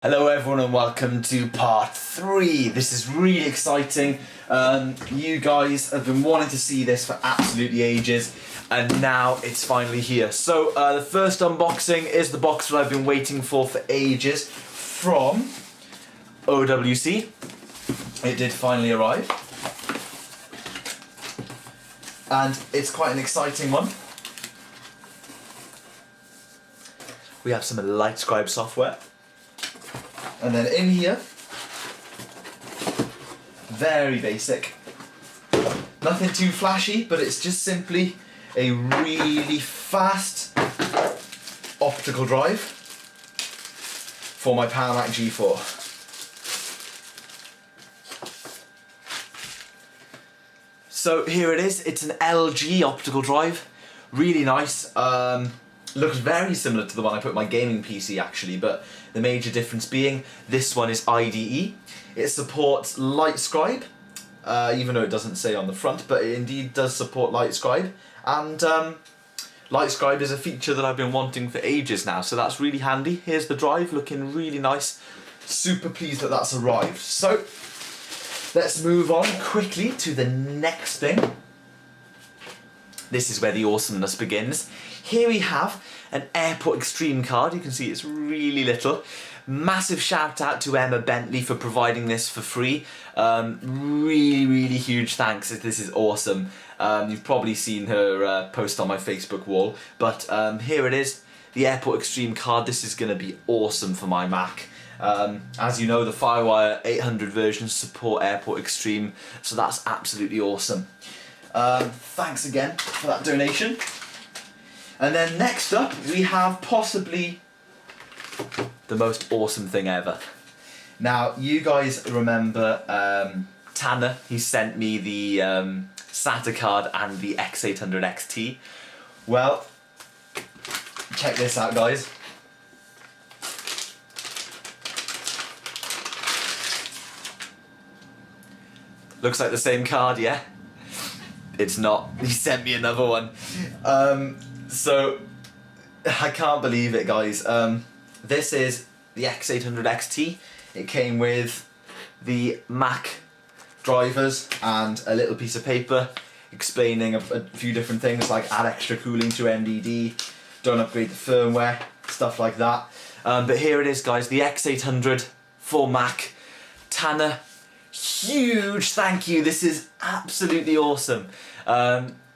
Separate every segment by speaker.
Speaker 1: Hello everyone and welcome to part 3. This is really exciting. You guys have been wanting to see this for absolutely ages and now it's finally here. So the first unboxing is the box that I've been waiting for ages from OWC. It did finally arrive. And it's quite an exciting one. We have some LightScribe software. And then in here, very basic, nothing too flashy, but it's just simply a really fast optical drive for my PowerMac G4. So here it is, it's an LG optical drive, really nice. Looks very similar to the one I put in my gaming PC actually, but the major difference being this one is IDE. It supports LightScribe, even though it doesn't say on the front, but it indeed does support LightScribe. And LightScribe is a feature that I've been wanting for ages now, so that's really handy. Here's the drive, looking really nice. Super pleased that that's arrived. So let's move on quickly to the next thing. This is where the awesomeness begins. Here we have an Airport Extreme card. You can see it's really little. Massive shout out to Emma Bentley for providing this for free. Really huge thanks. This is awesome. You've probably seen her post on my Facebook wall, but here it is, the Airport Extreme card. This is going to be awesome for my Mac. As you know, the Firewire 800 versions support Airport Extreme, so that's absolutely awesome. Thanks again for that donation. And then next up we have possibly the most awesome thing ever. Now you guys remember Tanner, he sent me the SATA card and the X800 XT. Well, check this out guys. Looks like the same card, yeah? It's not. He sent me another one. So, I can't believe it, guys. This is the X800 XT. It came with the Mac drivers and a little piece of paper explaining a few different things like add extra cooling to MDD, don't upgrade the firmware, stuff like that. But here it is, guys, the X800 for Mac. Tanner, huge thank you. This is absolutely awesome.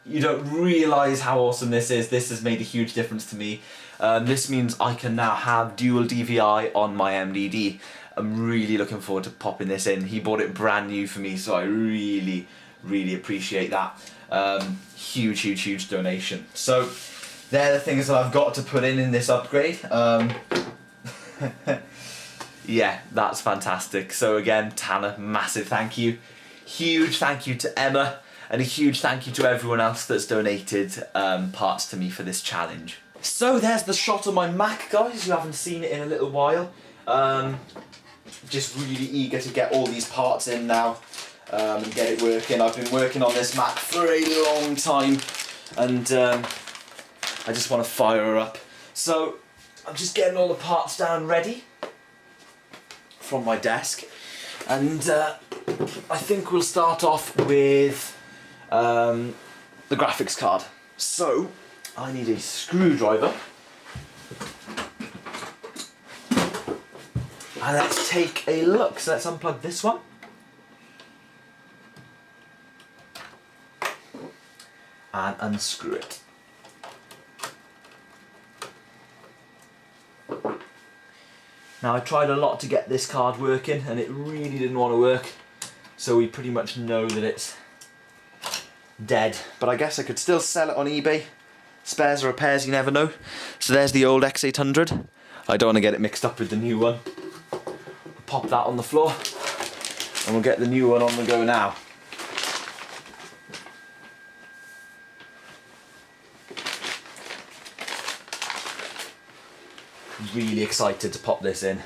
Speaker 1: You don't realise how awesome this is. This has made a huge difference to me. This means I can now have dual DVI on my MDD. I'm really looking forward to popping this in. He bought it brand new for me, so I really appreciate that. Huge donation. So they're the things that I've got to put in this upgrade. Yeah, that's fantastic. So again, Tanner, massive thank you. Huge thank you to Emma. And a huge thank you to everyone else that's donated parts to me for this challenge. So there's the shot of my Mac, guys. You haven't seen it in a little while. Just really eager to get all these parts in now and get it working. I've been working on this Mac for a long time and I just want to fire her up. So I'm just getting all the parts down ready from my desk. And I think we'll start off with the graphics card. So I need a screwdriver and let's take a look. So let's unplug this one and unscrew it. Now I tried a lot to get this card working and it really didn't want to work, so we pretty much know that it's dead, but I guess I could still sell it on eBay. Spares or repairs, you never know. So there's the old X800. I don't want to get it mixed up with the new one. Pop that on the floor and we'll get the new one on the go now. Really excited to pop this in.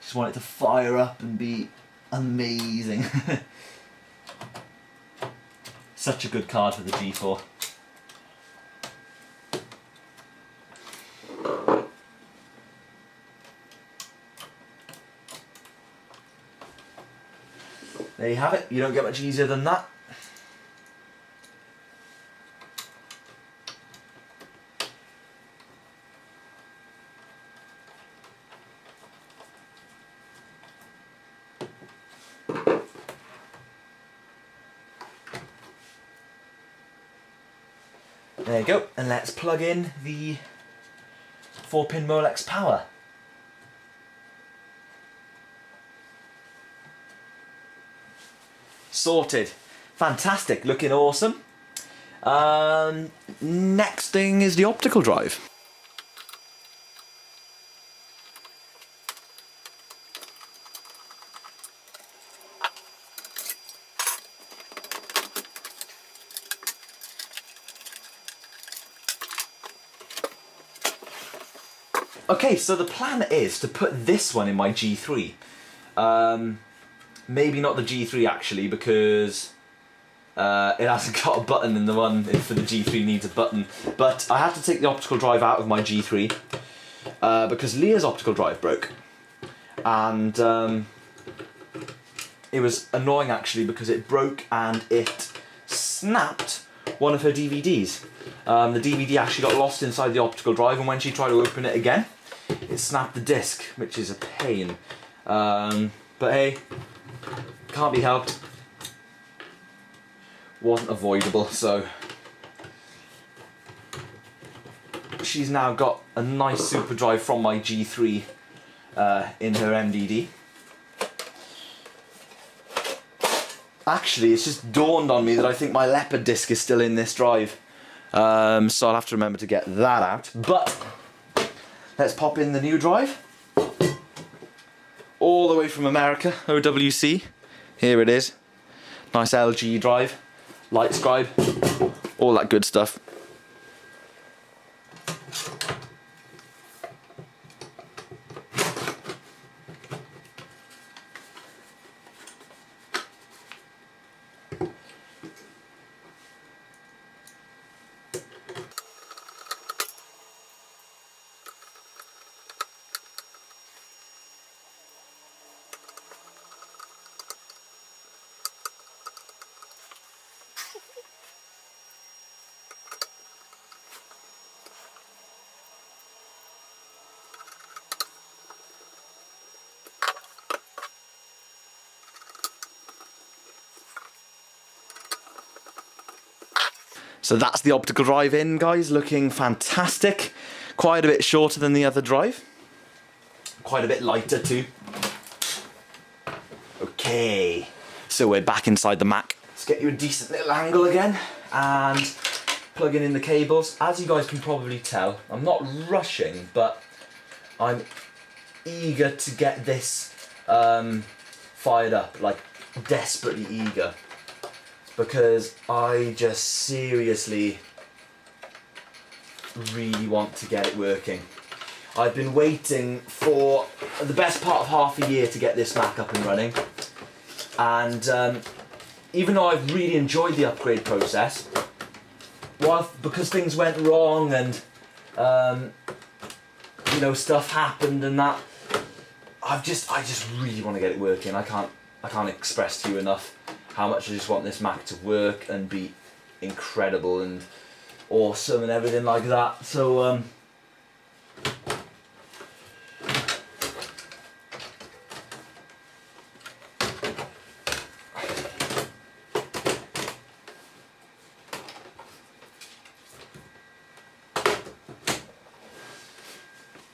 Speaker 1: Just want it to fire up and be amazing. Such a good card for the G4. there you have it. You don't get much easier than that. There you go, and let's plug in the 4-pin Molex power. Sorted. Fantastic, looking awesome. Next thing is the optical drive. Okay, so the plan is to put this one in my G3. Maybe not the G3 actually, because it hasn't got a button, and the one for the G3 needs a button. But I had to take the optical drive out of my G3 because Leah's optical drive broke. And it was annoying actually, because it broke and it snapped one of her DVDs. The DVD actually got lost inside the optical drive, and when she tried to open it again, it snapped the disc, which is a pain. But hey, can't be helped. Wasn't avoidable, so she's now got a nice super drive from my G3 in her MDD. Actually, it's just dawned on me that I think my Leopard disc is still in this drive. So I'll have to remember to get that out. But let's pop in the new drive. All the way from America, OWC. Here it is. Nice LG drive. Light scribe. All that good stuff. So that's the optical drive in, guys, looking fantastic. Quite a bit shorter than the other drive. Quite a bit lighter too. Okay, so we're back inside the Mac. Let's get you a decent little angle again and plugging in the cables. As you guys can probably tell, I'm not rushing, but I'm eager to get this fired up, like desperately eager. Because I just seriously really want to get it working. I've been waiting for the best part of half a year to get this Mac up and running. And even though I've really enjoyed the upgrade process, because things went wrong and you know, stuff happened and that, I just really want to get it working. I can't express to you enough how much I just want this Mac to work and be incredible and awesome and everything like that. So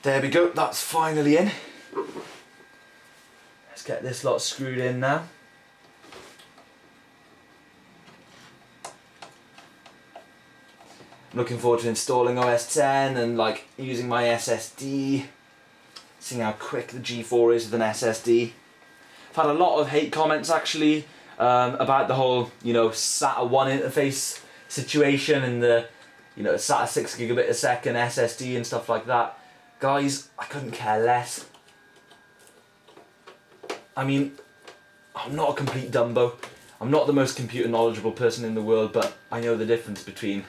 Speaker 1: there we go, that's finally in. Let's get this lot screwed in now. Looking forward to installing OS 10 and like using my SSD, seeing how quick the G4 is with an SSD. I've had a lot of hate comments actually about the whole, you know, SATA 1 interface situation and the, you know, SATA 6 gigabit a second SSD and stuff like that. Guys, I couldn't care less. I mean, I'm not a complete Dumbo. I'm not the most computer knowledgeable person in the world, but I know the difference between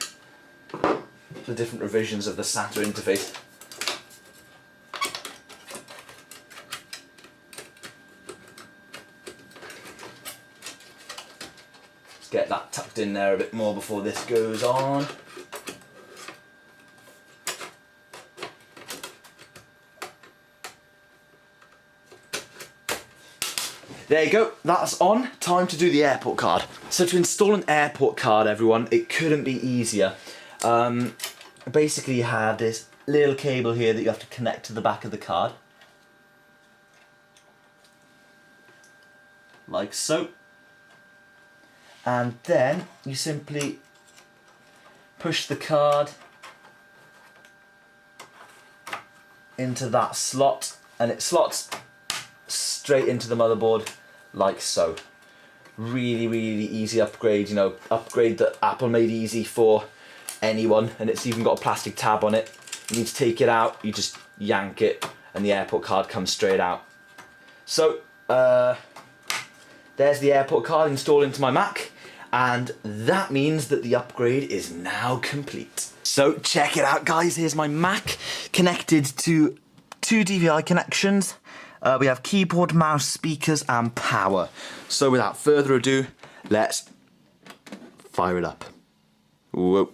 Speaker 1: the different revisions of the SATA interface. Let's get that tucked in there a bit more before this goes on. There you go, that's on. Time to do the airport card. So to install an airport card, everyone, it couldn't be easier. Basically you have this little cable here that you have to connect to the back of the card. Like so. And then you simply push the card into that slot, and it slots straight into the motherboard like so. Really, really easy upgrade, you know, upgrade that Apple made easy for anyone, and it's even got a plastic tab on it. You need to take it out, you just yank it, and the airport card comes straight out. So, there's the airport card installed into my Mac, and that means that the upgrade is now complete. So check it out, guys. Here's my Mac connected to 2 DVI connections. We have keyboard, mouse, speakers, and power. So without further ado, let's fire it up. Whoa.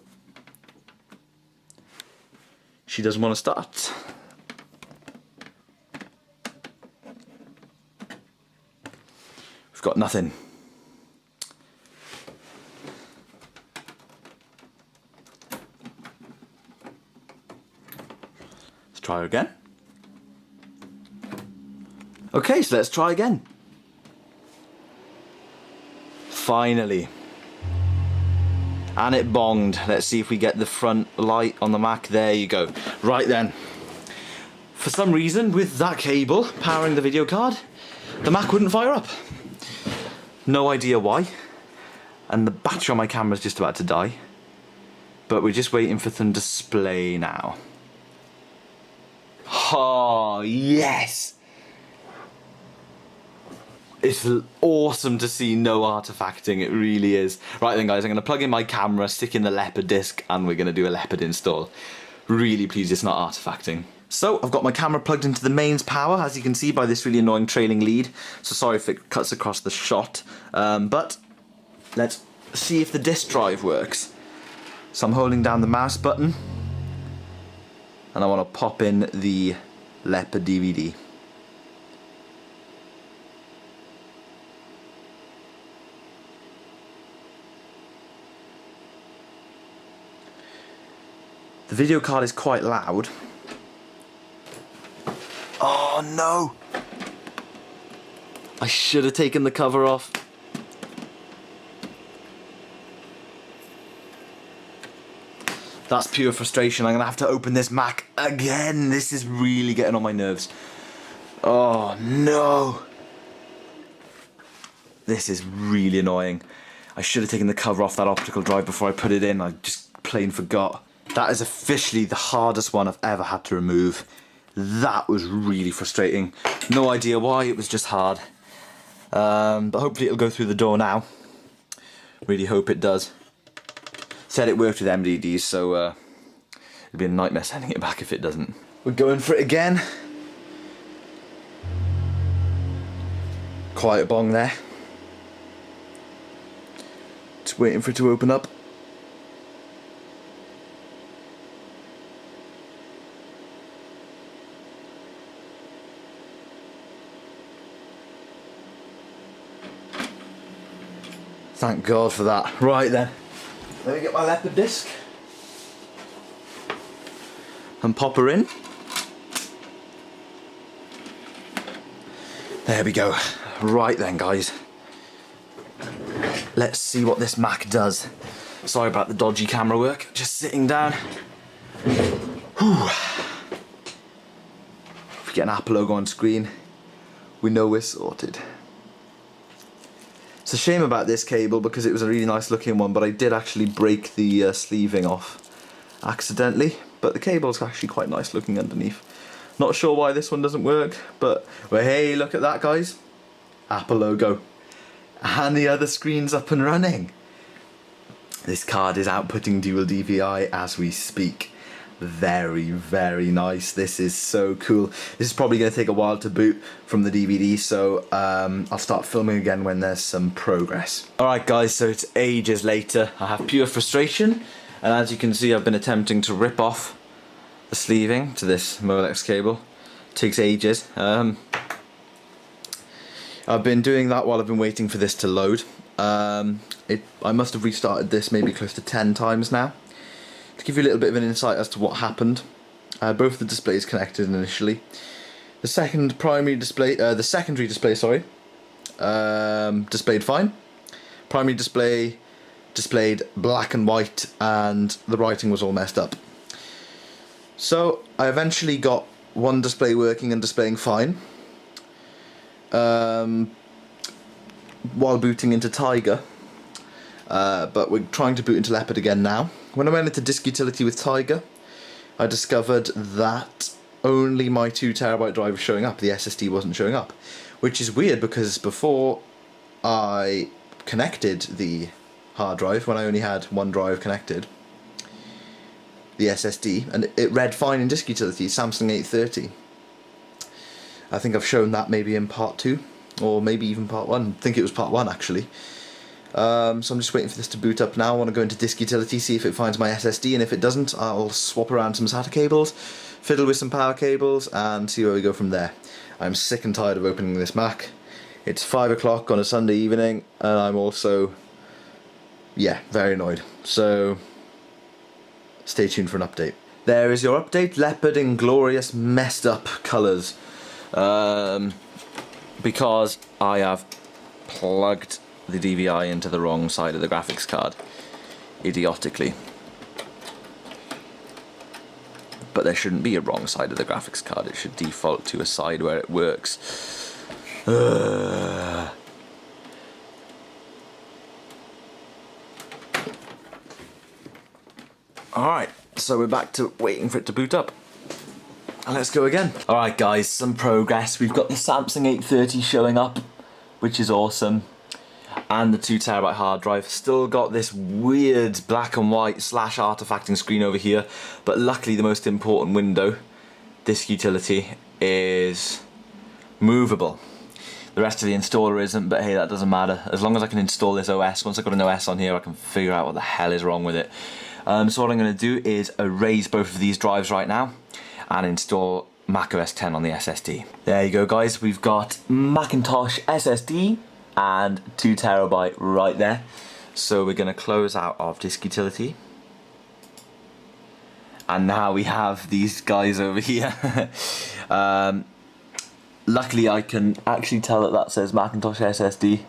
Speaker 1: She doesn't want to start. We've got nothing. Let's try her again. Okay, so let's try again. Finally. And it bonged. Let's see if we get the front light on the Mac. There you go. Right then. For some reason, with that cable powering the video card, the Mac wouldn't fire up. No idea why. And the battery on my camera is just about to die. But we're just waiting for them to display now. Oh, yes! It's awesome to see no artifacting, it really is. Right then guys, I'm going to plug in my camera, stick in the leopard disc, and we're going to do a leopard install. Really pleased it's not artifacting. So, I've got my camera plugged into the mains power, as you can see by this really annoying trailing lead. So sorry if it cuts across the shot. But, let's see if the disk drive works. So I'm holding down the mouse button, and I want to pop in the leopard DVD. The video card is quite loud. Oh no! I should have taken the cover off. That's pure frustration. I'm gonna have to open this Mac again. This is really getting on my nerves. Oh no! This is really annoying. I should have taken the cover off that optical drive before I put it in. I just plain forgot. That is officially the hardest one I've ever had to remove. That was really frustrating. No idea why, it was just hard. But hopefully it'll go through the door now. Really hope it does. Said it worked with MDDs, so it'd be a nightmare sending it back if it doesn't. We're going for it again. Quiet bong there. Just waiting for it to open up. Thank God for that. Right then, let me get my leopard disc and pop her in. There we go. Right then guys, let's see what this Mac does. Sorry about the dodgy camera work, just sitting down. Whew. If we get an Apple logo on screen, we know we're sorted. It's a shame about this cable because it was a really nice looking one, but I did actually break the sleeving off accidentally, but the cable's actually quite nice looking underneath. Not sure why this one doesn't work, but well, hey, look at that guys. Apple logo. And the other screen's up and running. This card is outputting dual DVI as we speak. very, very nice. This is so cool. This is probably going to take a while to boot from the DVD, so I'll start filming again when there's some progress. Alright guys, so it's ages later. I have pure frustration, and as you can see I've been attempting to rip off the sleeving to this Molex cable. It takes ages. I've been doing that while I've been waiting for this to load. I must have restarted this maybe close to 10 times now. To give you a little bit of an insight as to what happened, both the displays connected initially. The secondary display, displayed fine. Primary display displayed black and white, and the writing was all messed up. So I eventually got one display working and displaying fine. While booting into Tiger, but we're trying to boot into Leopard again now. When I went into Disk Utility with Tiger, I discovered that only my 2TB drive was showing up, the SSD wasn't showing up, which is weird because before I connected the hard drive, when I only had one drive connected, the SSD, and it read fine in Disk Utility, Samsung 830. I think I've shown that maybe in part 2, or maybe even part 1. I think it was part 1 actually. So I'm just waiting for this to boot up now. I want to go into Disk Utility, see if it finds my SSD, and if it doesn't, I'll swap around some SATA cables, fiddle with some power cables, and see where we go from there. I'm sick and tired of opening this Mac. It's 5 o'clock on a Sunday evening, and I'm also, yeah, very annoyed. So, stay tuned for an update. There is your update, Leopard in glorious messed up colours. Because I have plugged the DVI into the wrong side of the graphics card, idiotically. But there shouldn't be a wrong side of the graphics card, it should default to a side where it works. Alright, so we're back to waiting for it to boot up. And let's go again. Alright guys, some progress. We've got the Samsung 830 showing up, which is awesome. And the 2TB hard drive. Still got this weird black and white / artifacting screen over here. But luckily the most important window, Disk Utility, is movable. The rest of the installer isn't, but hey, that doesn't matter. As long as I can install this OS, once I've got an OS on here, I can figure out what the hell is wrong with it. So what I'm going to do is erase both of these drives right now and install macOS 10 on the SSD. There you go guys, we've got Macintosh SSD and 2TB right there. So we're going to close out of Disk Utility. And now we have these guys over here. Luckily I can actually tell that says Macintosh SSD,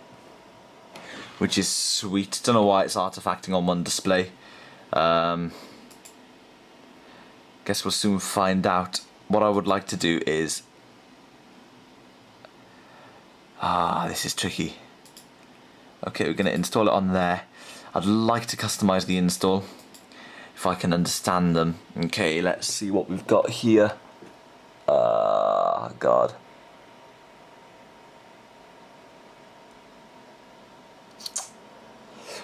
Speaker 1: which is sweet. Don't know why it's artifacting on one display. Guess we'll soon find out. What I would like to do is... this is tricky. Okay, we're going to install it on there. I'd like to customize the install, if I can understand them. Okay, let's see what we've got here. God.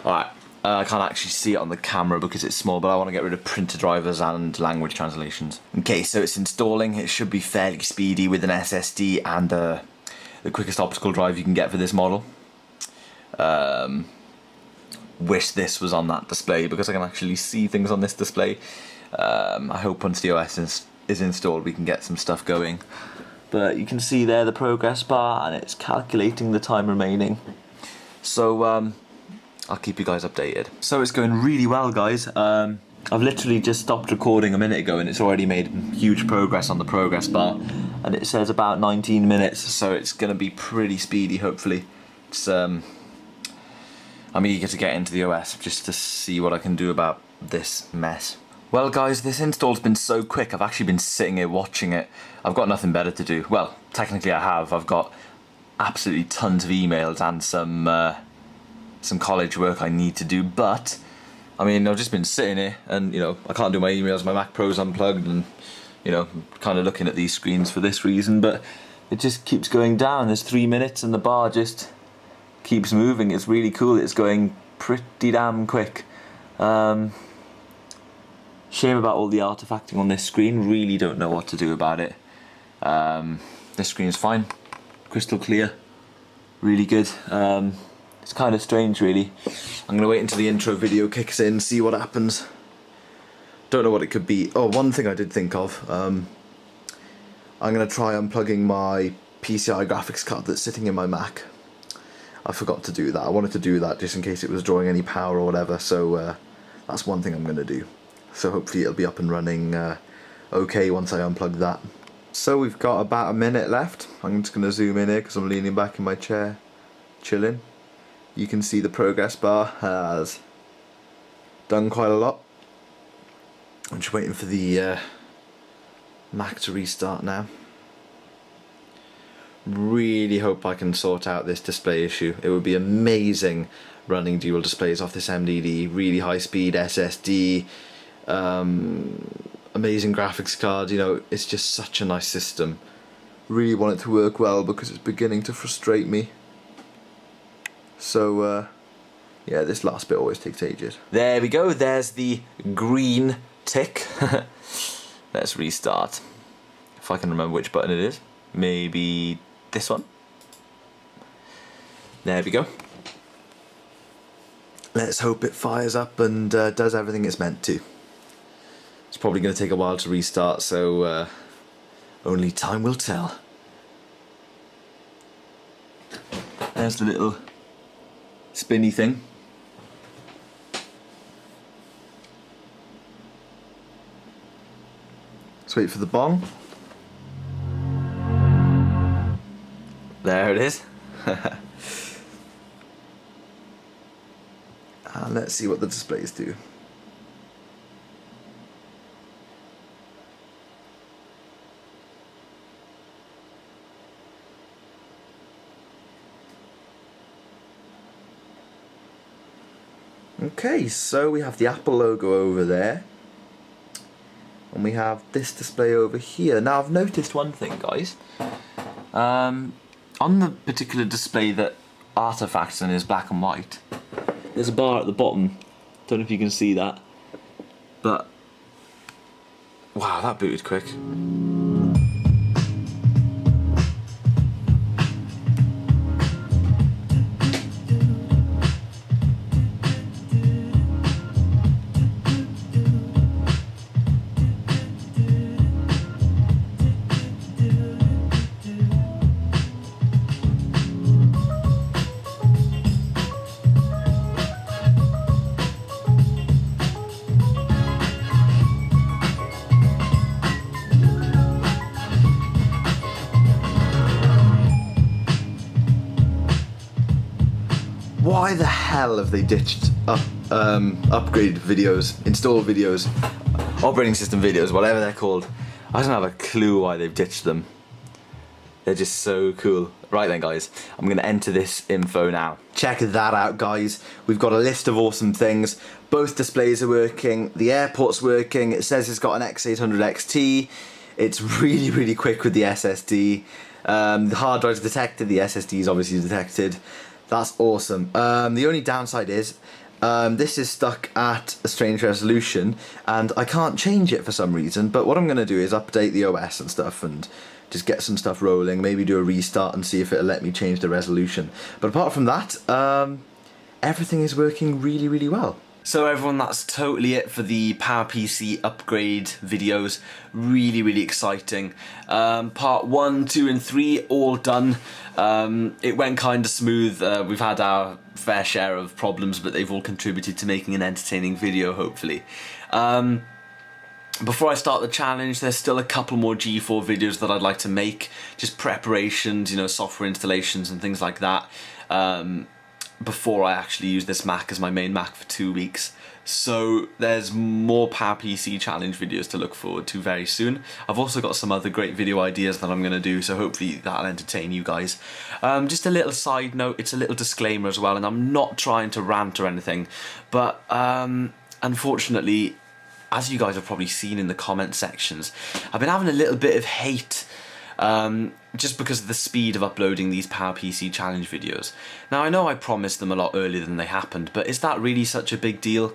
Speaker 1: Alright. I can't actually see it on the camera because it's small, but I want to get rid of printer drivers and language translations. Okay, so it's installing. It should be fairly speedy with an SSD and the quickest optical drive you can get for this model. Wish this was on that display because I can actually see things on this display. I hope once the OS is installed we can get some stuff going. But you can see there the progress bar, and it's calculating the time remaining. So I'll keep you guys updated. So it's going really well guys. I've literally just stopped recording a minute ago and it's already made huge progress on the progress bar, and it says about 19 minutes, so it's going to be pretty speedy hopefully. It's I'm eager to get into the OS just to see what I can do about this mess. Well guys, this install's been so quick, I've actually been sitting here watching it. I've got nothing better to do. Well, technically I have. I've got absolutely tons of emails and some college work I need to do, but I mean, I've just been sitting here and, you know, I can't do my emails, my Mac Pro's unplugged, and, you know, kind of looking at these screens for this reason, but it just keeps going down. There's 3 minutes and the bar just keeps moving. It's really cool. It's going pretty damn quick. Shame about all the artifacting on this screen, really don't know what to do about it. This screen is fine, crystal clear, really good. It's kind of strange really. I'm going to wait until the intro video kicks in, see what happens. Don't know what it could be. Oh, one thing I did think of. I'm going to try unplugging my PCI graphics card that's sitting in my Mac. I forgot to do that. I wanted to do that just in case it was drawing any power or whatever, so that's one thing I'm going to do. So hopefully it'll be up and running okay once I unplug that. So we've got about a minute left. I'm just going to zoom in here because I'm leaning back in my chair, chilling. You can see the progress bar has done quite a lot. I'm just waiting for the Mac to restart now. Really hope I can sort out this display issue. It would be amazing running dual displays off this MDD, really high speed SSD, amazing graphics card, you know, it's just such a nice system. Really want it to work well because it's beginning to frustrate me. So yeah, this last bit always takes ages. There we go, there's the green tick. Let's restart. If I can remember which button it is. Maybe this one. There we go. Let's hope it fires up and does everything it's meant to. It's probably going to take a while to restart, so only time will tell. There's the little spinny thing. Let's wait for the bong. There it is. And let's see what the displays do. Okay, so we have the Apple logo over there. And we have this display over here. Now I've noticed one thing, guys. On the particular display that artifacts in is black and white, there's a bar at the bottom. Don't know if you can see that. But wow, that booted quick. Why the hell have they ditched upgrade videos, install videos, operating system videos, whatever they're called? I don't have a clue why they've ditched them. They're just so cool. Right then guys, I'm going to enter this info now. Check that out guys. We've got a list of awesome things. Both displays are working, the airport's working, it says it's got an X800 XT, it's really quick with the SSD. The hard drive's detected, the SSD is obviously detected. That's awesome. The only downside is this is stuck at a strange resolution and I can't change it for some reason, but what I'm going to do is update the OS and stuff and just get some stuff rolling, maybe do a restart and see if it'll let me change the resolution. But apart from that, everything is working really well. So everyone, that's totally it for the PowerPC upgrade videos. Really exciting. Part 1, 2 and 3 all done. It went kind of smooth. We've had our fair share of problems, but they've all contributed to making an entertaining video, hopefully. Before I start the challenge, there's still a couple more G4 videos that I'd like to make. Just preparations, you know, software installations and things like that. Before I actually use this Mac as my main Mac for 2 weeks. So there's more PowerPC challenge videos to look forward to very soon. I've also got some other great video ideas that I'm going to do, so hopefully that'll entertain you guys. Just a little side note, it's a little disclaimer as well, and I'm not trying to rant or anything, but unfortunately, as you guys have probably seen in the comment sections, I've been having a little bit of hate just because of the speed of uploading these PowerPC challenge videos. Now I know I promised them a lot earlier than they happened, but is that really such a big deal?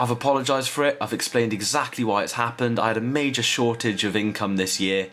Speaker 1: I've apologised for it. I've explained exactly why it's happened. I had a major shortage of income this year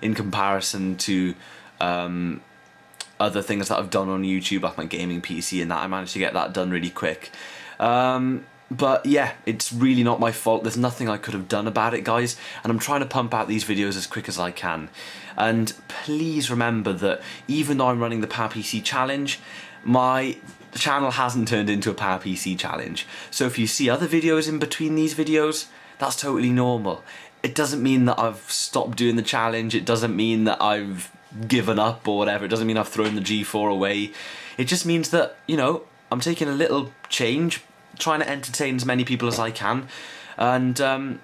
Speaker 1: in comparison to other things that I've done on YouTube, like my gaming PC and that. I managed to get that done really quick. But yeah, it's really not my fault. There's nothing I could have done about it, guys. And I'm trying to pump out these videos as quick as I can. And please remember that even though I'm running the PowerPC challenge, my channel hasn't turned into a PowerPC challenge. So if you see other videos in between these videos, that's totally normal. It doesn't mean that I've stopped doing the challenge. It doesn't mean that I've given up or whatever. It doesn't mean I've thrown the G4 away. It just means that, you know, I'm taking a little change, trying to entertain as many people as I can, and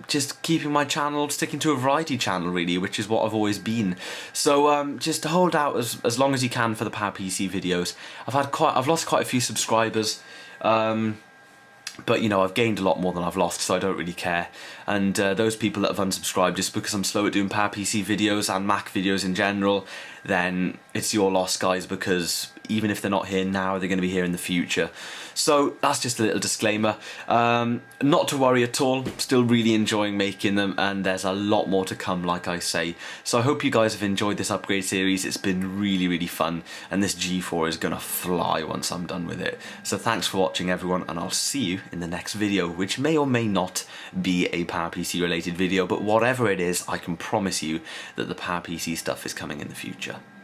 Speaker 1: just keeping my channel, sticking to a variety channel really, which is what I've always been. So just to hold out as long as you can for the PowerPC videos. I've lost quite a few subscribers, but you know, I've gained a lot more than I've lost, so I don't really care. And those people that have unsubscribed just because I'm slow at doing PowerPC videos and Mac videos in general, then it's your loss, guys, because even if they're not here now, they're going to be here in the future. So that's just a little disclaimer. Not to worry at all, still really enjoying making them, and there's a lot more to come, like I say. So I hope you guys have enjoyed this upgrade series. It's been really, really fun, and this G4 is going to fly once I'm done with it. So thanks for watching, everyone, and I'll see you in the next video, which may or may not be a PowerPC related video, but whatever it is, I can promise you that the PowerPC stuff is coming in the future.